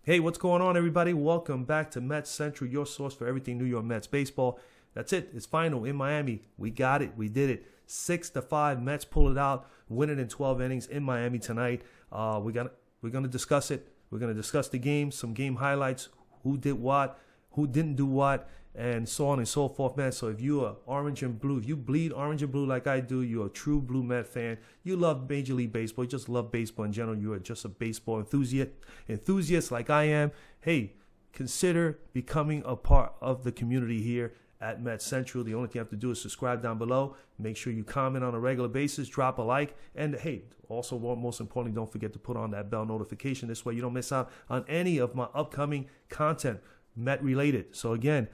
Hey, what's going on, everybody? Welcome back to Mets Central, your source for everything New York Mets baseball. That's it. It's final in Miami. We got it. We did it. 6-5. Mets pull it out, win it in 12 innings in Miami tonight. We're gonna discuss it. We're gonna discuss the game, some game highlights, who did what, who didn't do what, and so on and so forth, man. So if you are orange and blue, if you bleed orange and blue like I do, you're a true Blue Met fan. You love Major League Baseball. You just love baseball in general. You are just a baseball enthusiast like I am. Hey, consider becoming a part of the community here at Mets Central. The only thing you have to do is subscribe down below. Make sure you comment on a regular basis, drop a like, and hey, also most importantly, don't forget to put on that bell notification. This way you don't miss out on any of my upcoming content Met related. So again,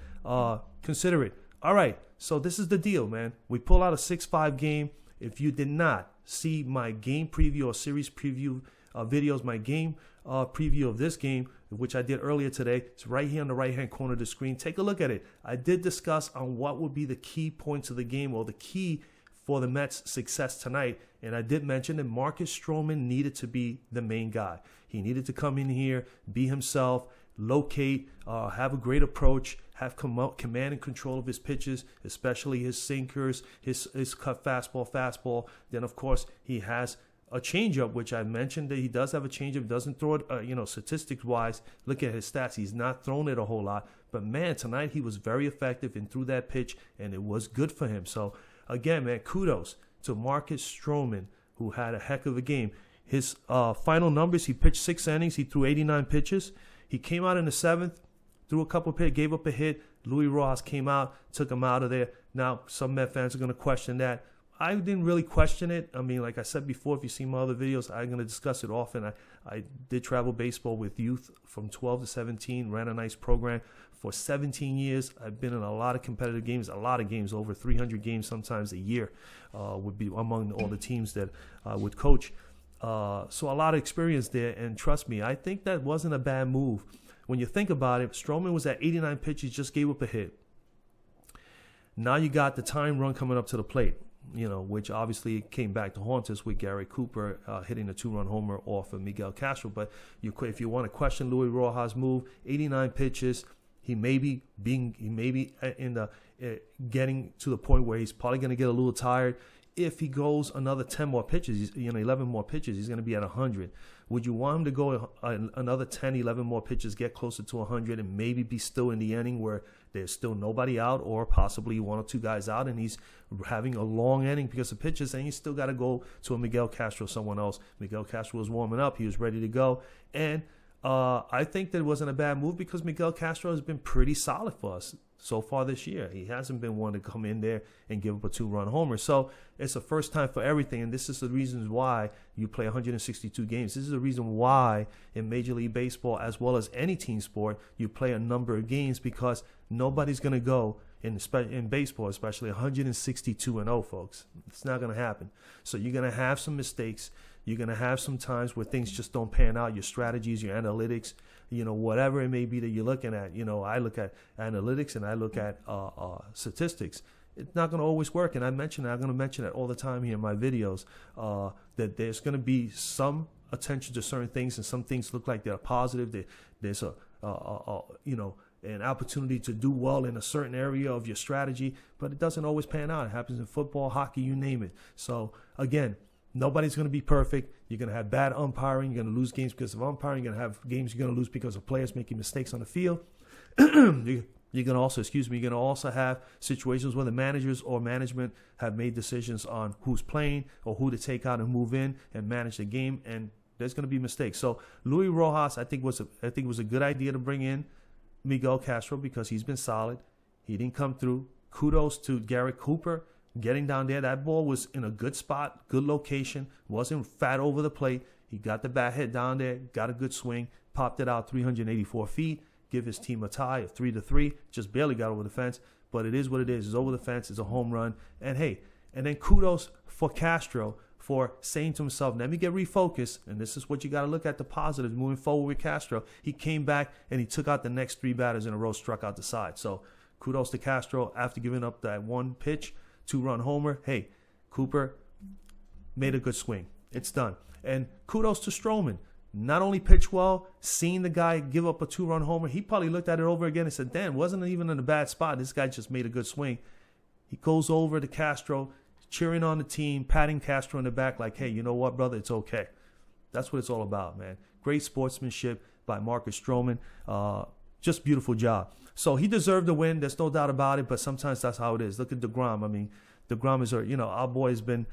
consider it. All right, so this is the deal, man. We pull out a 6-5 game. If you did not see my game preview or series preview videos, my game preview of this game, which I did earlier today, it's right here on the right-hand corner of the screen. Take a look at it. I did discuss on what would be the key points of the game or the key for the Mets' success tonight, and I did mention that Marcus Stroman needed to be the main guy. He needed to come in here, be himself, locate, have a great approach, have command and control of his pitches, especially his sinkers, his cut fastball. Then, of course, he has a changeup, which I mentioned that he does have a changeup. Doesn't throw it, statistics-wise. Look at his stats. He's not thrown it a whole lot. But, man, tonight he was very effective and threw that pitch, and it was good for him. So, again, man, kudos to Marcus Stroman, who had a heck of a game. His final numbers, he pitched 6 innings. He threw 89 pitches. He came out in the 7th, threw a couple of pitches, gave up a hit. Luis Rojas came out, took him out of there. Now, some Met fans are going to question that. I didn't really question it. I mean, like I said before, if you see my other videos, I'm going to discuss it often. I did travel baseball with youth from 12 to 17, ran a nice program for 17 years. I've been in a lot of competitive games, over 300 games sometimes a year would be among all the teams that I would coach. So a lot of experience there, and trust me, I think that wasn't a bad move. When you think about it, Stroman was at 89 pitches, just gave up a hit. Now you got the time run coming up to the plate, which obviously came back to haunt us with Gary Cooper hitting a 2-run homer off of Miguel Castro. But if you want to question Luis Rojas' move, 89 pitches, he may be getting to the point where he's probably going to get a little tired. If he goes another 10 more pitches, 11 more pitches, he's going to be at 100. Would you want him to go another 10, 11 more pitches, get closer to 100, and maybe be still in the inning where there's still nobody out or possibly 1 or 2 guys out, and he's having a long inning because of pitches, and you still got to go to a Miguel Castro or someone else? Miguel Castro was warming up. He was ready to go. And I think that it wasn't a bad move because Miguel Castro has been pretty solid for us so far this year. He hasn't been one to come in there and give up a 2-run homer. So it's a first time for everything, and this is the reasons why you play 162 games. This is the reason why in Major League Baseball, as well as any team sport, you play a number of games because nobody's going to go in baseball, especially 162-0, folks. It's not going to happen. So you're going to have some mistakes. You're going to have some times where things just don't pan out, your strategies, your analytics, whatever it may be that you're looking at. I look at analytics and I look at statistics. It's not going to always work. And I'm going to mention it all the time here in my videos, that there's going to be some attention to certain things, and some things look like they're positive. There's an opportunity to do well in a certain area of your strategy, but it doesn't always pan out. It happens in football, hockey, you name it. So again, nobody's going to be perfect. You're going to have bad umpiring. You're going to lose games because of umpiring. You're going to have games you're going to lose because of players making mistakes on the field. You're going to also have situations where the managers or management have made decisions on who's playing or who to take out and move in and manage the game, and there's going to be mistakes. So Luis Rojas, I think was a good idea to bring in Miguel Castro because he's been solid. He didn't come through. Kudos to Gary Cooper getting down there. That ball was in a good spot, good location, wasn't fat over the plate. He got the bat hit down there, got a good swing, popped it out 384 feet, give his team a tie of 3-3. Just barely got over the fence, but it is what it is. It's over the fence. It's a home run. And hey, and then kudos for Castro for saying to himself, let me get refocused, and this is what you got to look at, the positives moving forward with Castro. He came back and he took out the next 3 batters in a row, struck out the side. So kudos to Castro after giving up that 1 pitch, 2-run homer. Hey, Cooper made a good swing. It's done. And kudos to Stroman. not only pitched well, seeing the guy give up a 2-run homer, he probably looked at it over again and said, damn, wasn't even in a bad spot. This guy just made a good swing. He goes over to Castro, cheering on the team, patting Castro in the back like, hey, you know what, brother? It's okay. That's what it's all about, man. Great sportsmanship by Marcus Stroman. Just beautiful job. So he deserved the win. There's no doubt about it, but sometimes that's how it is. Look at DeGrom. I mean, DeGrom is, our boy's been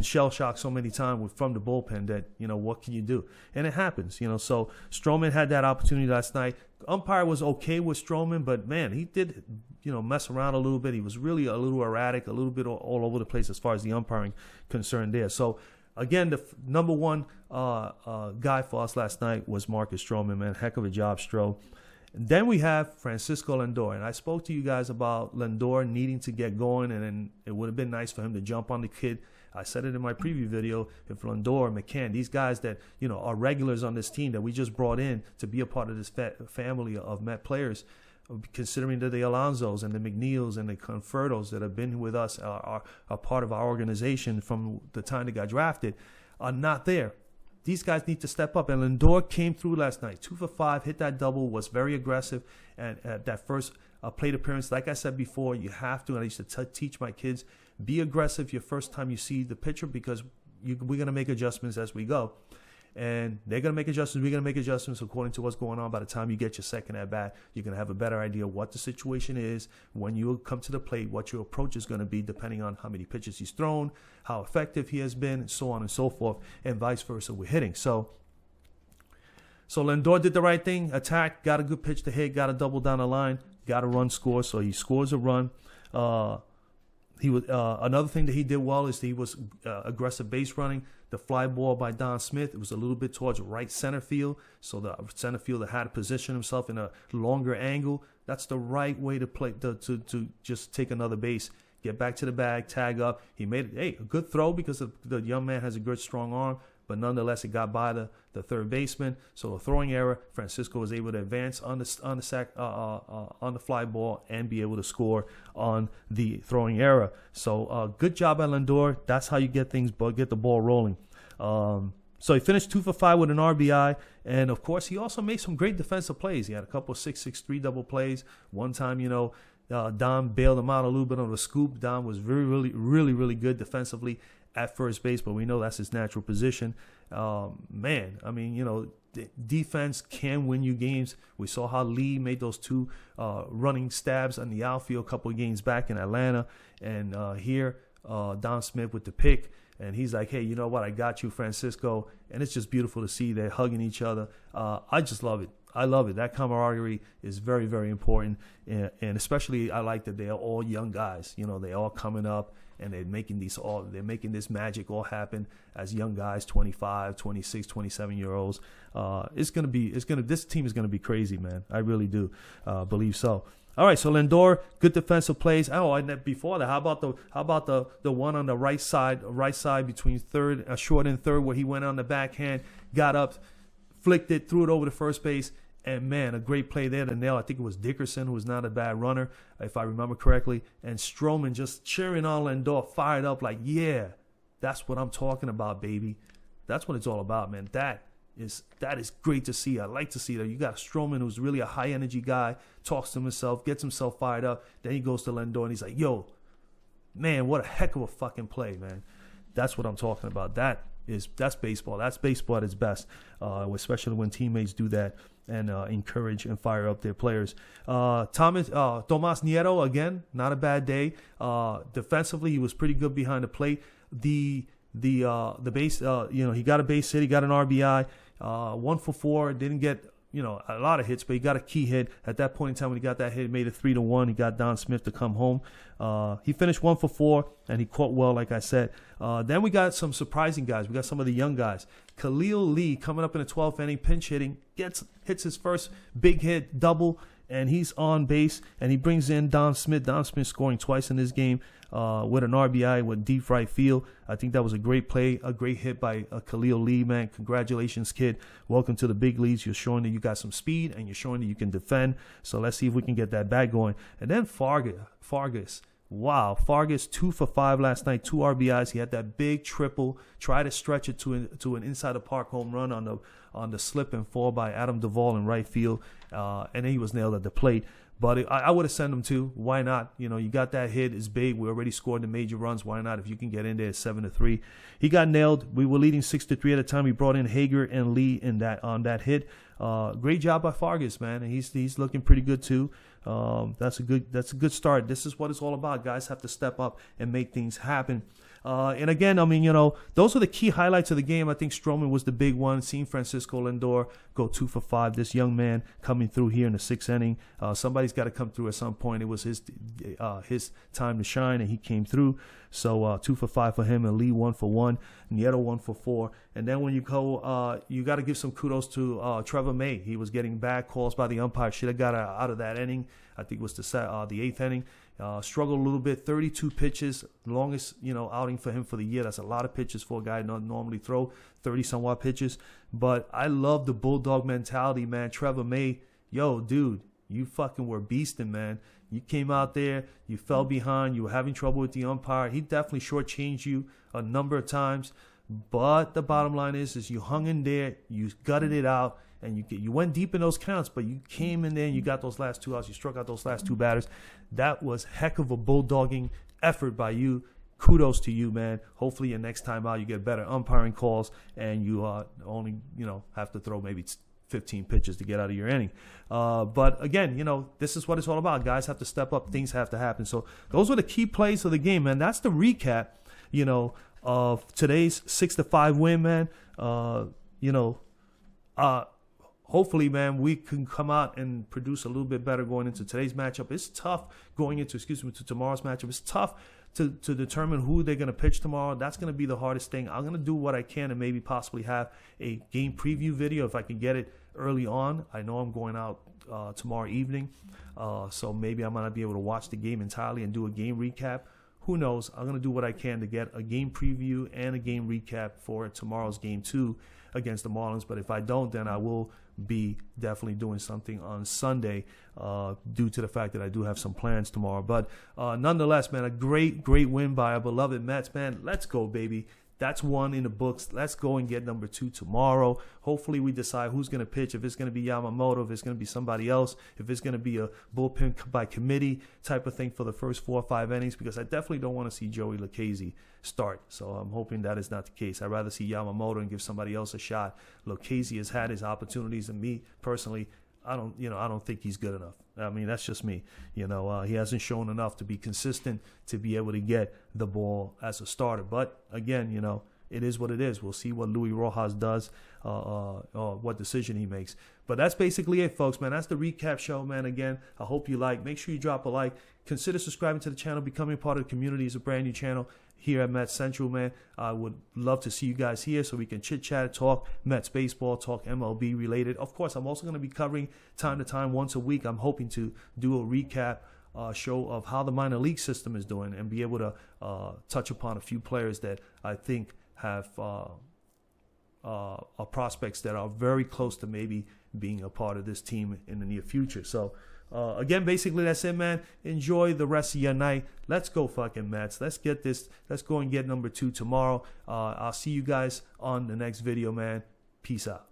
shell-shocked so many times from the bullpen that, what can you do? And it happens, So Stroman had that opportunity last night. Umpire was okay with Stroman, but, man, he did, mess around a little bit. He was really a little erratic, a little bit all over the place as far as the umpiring concerned there. So, again, the number one guy for us last night was Marcus Stroman, man. Heck of a job, Stro. Then we have Francisco Lindor. And I spoke to you guys about Lindor needing to get going, and then it would have been nice for him to jump on the kid. I said it in my preview video. If Lindor, McCann, these guys that, are regulars on this team that we just brought in to be a part of this family of Met players, considering that the Alonsos and the McNeils and the Confortos that have been with us are part of our organization from the time they got drafted, are not there. These guys need to step up. And Lindor came through last night. 2 for 5, hit that double, was very aggressive. And at that first plate appearance, like I said before, you have to, and I used to teach my kids, be aggressive your first time you see the pitcher, because we're going to make adjustments as we go. And they're going to make adjustments. We're going to make adjustments according to what's going on. By the time you get your second at bat, you're going to have a better idea what the situation is when you come to the plate, what your approach is going to be, depending on how many pitches he's thrown, how effective he has been, and so on and so forth, and vice versa with hitting. So Lindor did the right thing, attacked, got a good pitch to hit, got a double down the line, got a run score. So he scores a run. He was another thing that he did well is he was aggressive base running. The fly ball by Don Smith, it was a little bit towards right center field. So the center fielder had to position himself in a longer angle. That's the right way to play, to just take another base, get back to the bag, tag up. He made it, a good throw because the young man has a good, strong arm. But nonetheless, it got by the third baseman. So a throwing error, Francisco was able to advance on the fly ball and be able to score on the throwing error. So good job by Lindor. That's how you get the ball rolling. So he finished 2 for 5 with an RBI, and of course he also made some great defensive plays. He had a couple of 6-6-3 double plays. One time, Don bailed him out a little bit on the scoop. Don was really good defensively at first base, but we know that's his natural position. Defense can win you games. We saw how Lee made those 2 running stabs on the outfield a couple of games back in Atlanta, and here Don Smith with the pick, and he's like, hey, you know what? I got you, Francisco, and it's just beautiful to see they're hugging each other. I just love it. I love it. That camaraderie is very, very important, and especially I like that they are all young guys. They all coming up, and they're making this magic all happen as young guys, 25, 26, 27-year-olds. This team is gonna be crazy, man. I really do believe so. All right, so Lindor, good defensive plays. Oh, and before that, how about the one on the right side between short and third, where he went on the backhand, got up, flicked it, threw it over to first base. And, man, a great play there to nail. I think it was Dickerson, who was not a bad runner, if I remember correctly. And Stroman just cheering on Lindor, fired up like, yeah, that's what I'm talking about, baby. That's what it's all about, man. That is great to see. I like to see that. You got Stroman, who's really a high-energy guy, talks to himself, gets himself fired up. Then he goes to Lindor, and he's like, yo, man, what a heck of a fucking play, man. That's what I'm talking about. That's baseball. That's baseball at its best, especially when teammates do that and encourage and fire up their players. Tomas Nieto, again, not a bad day. Defensively, he was pretty good behind the plate. The base, he got a base hit, he got an RBI, 1 for 4, didn't get a lot of hits, but he got a key hit. At that point in time when he got that hit, it made it 3-1. He got Don Smith to come home. He finished 1 for 4, and he caught well, like I said. Then we got some surprising guys. We got some of the young guys. Khalil Lee coming up in the 12th inning, pinch hitting, hits his first big hit, double, and he's on base, and he brings in Don Smith. Don Smith scoring twice in this game with an RBI with deep right field. I think that was a great play, a great hit by Khalil Lee, man. Congratulations, kid. Welcome to the big leagues. You're showing that you got some speed, and you're showing that you can defend. So let's see if we can get that back going. And then Fargas, Wow, Fargas 2 for 5 last night, 2 RBIs. He had that big triple, tried to stretch it to an inside the park home run on the slip and fall by Adam Duvall in right field, and then he was nailed at the plate. But I would have sent him too. Why not? You know, you got that hit. It's big. We already scored the major runs. Why not? If you can get in there, 7-3. He got nailed. We were leading 6-3 at the time. He brought in Hager and Lee on that hit. Great job by Fargas, man. And he's looking pretty good too. That's a good start. This is what it's all about. Guys have to step up and make things happen. And again, I mean, you know, those are the key highlights of the game. I think Stroman was the big one. Seeing Francisco Lindor go 2 for 5. This young man coming through here in the 6th inning. Somebody's got to come through at some point. It was his time to shine, and he came through. So 2 for 5 for him, and Lee 1 for 1, Nieto 1 for 4. And then when you go, you got to give some kudos to Trevor May. He was getting bad calls by the umpire. Should have got out of that inning. I think it was the 8th inning. Struggled a little bit. 32 pitches, longest outing for him for the year. That's a lot of pitches for a guy not normally throw 30-somewhat pitches. But I love the bulldog mentality, man. Trevor May, yo, dude, you fucking were beasting, man. You came out there, you fell behind, you were having trouble with the umpire. He definitely shortchanged you a number of times. But the bottom line is you hung in there, you gutted it out, and you went deep in those counts, but you came in there and you got those last 2 outs. You struck out those last 2 batters. That was heck of a bulldogging effort by you. Kudos to you, man. Hopefully your next time out you get better umpiring calls and you only have to throw maybe 15 pitches to get out of your inning. But again, this is what it's all about. Guys have to step up. Things have to happen. So those were the key plays of the game, man. That's the recap, of today's 6-5 win, man. Hopefully, man, we can come out and produce a little bit better going into today's matchup. It's tough going into, to tomorrow's matchup. It's tough to determine who they're going to pitch tomorrow. That's going to be the hardest thing. I'm going to do what I can and maybe possibly have a game preview video if I can get it early on. I know I'm going out tomorrow evening, so maybe I might not be able to watch the game entirely and do a game recap. Who knows? I'm going to do what I can to get a game preview and a game recap for tomorrow's game 2 against the Marlins. But if I don't, then I will be definitely doing something on Sunday due to the fact that I do have some plans tomorrow. But nonetheless, man, a great win by our beloved Mets, man. Let's go, baby. That's 1 in the books. Let's go and get number 2 tomorrow. Hopefully we decide who's going to pitch, if it's going to be Yamamoto, if it's going to be somebody else, if it's going to be a bullpen by committee type of thing for the first 4 or 5 innings, because I definitely don't want to see Joey Lucchesi start. So I'm hoping that is not the case. I'd rather see Yamamoto and give somebody else a shot. Lucchesi has had his opportunities, and me personally, I don't think he's good enough. I mean, that's just me. He hasn't shown enough to be consistent to be able to get the ball as a starter. But again, it is what it is. We'll see what Luis Rojas does, or what decision he makes. But that's basically it, folks, man. That's the recap show, man. Again, I hope you like. Make sure you drop a like. Consider subscribing to the channel. Becoming part of the community. It's a brand new channel here at Mets Central, man. I would love to see you guys here so we can chit-chat, talk Mets baseball, talk MLB related. Of course, I'm also going to be covering time to time once a week. I'm hoping to do a recap show of how the minor league system is doing and be able to touch upon a few players that I think have prospects that are very close to maybe being a part of this team in the near future. So again, basically that's it, man. Enjoy the rest of your night. Let's go fucking Mets. Let's get this. Let's go and get number 2 tomorrow. I'll see you guys on the next video, man. Peace out.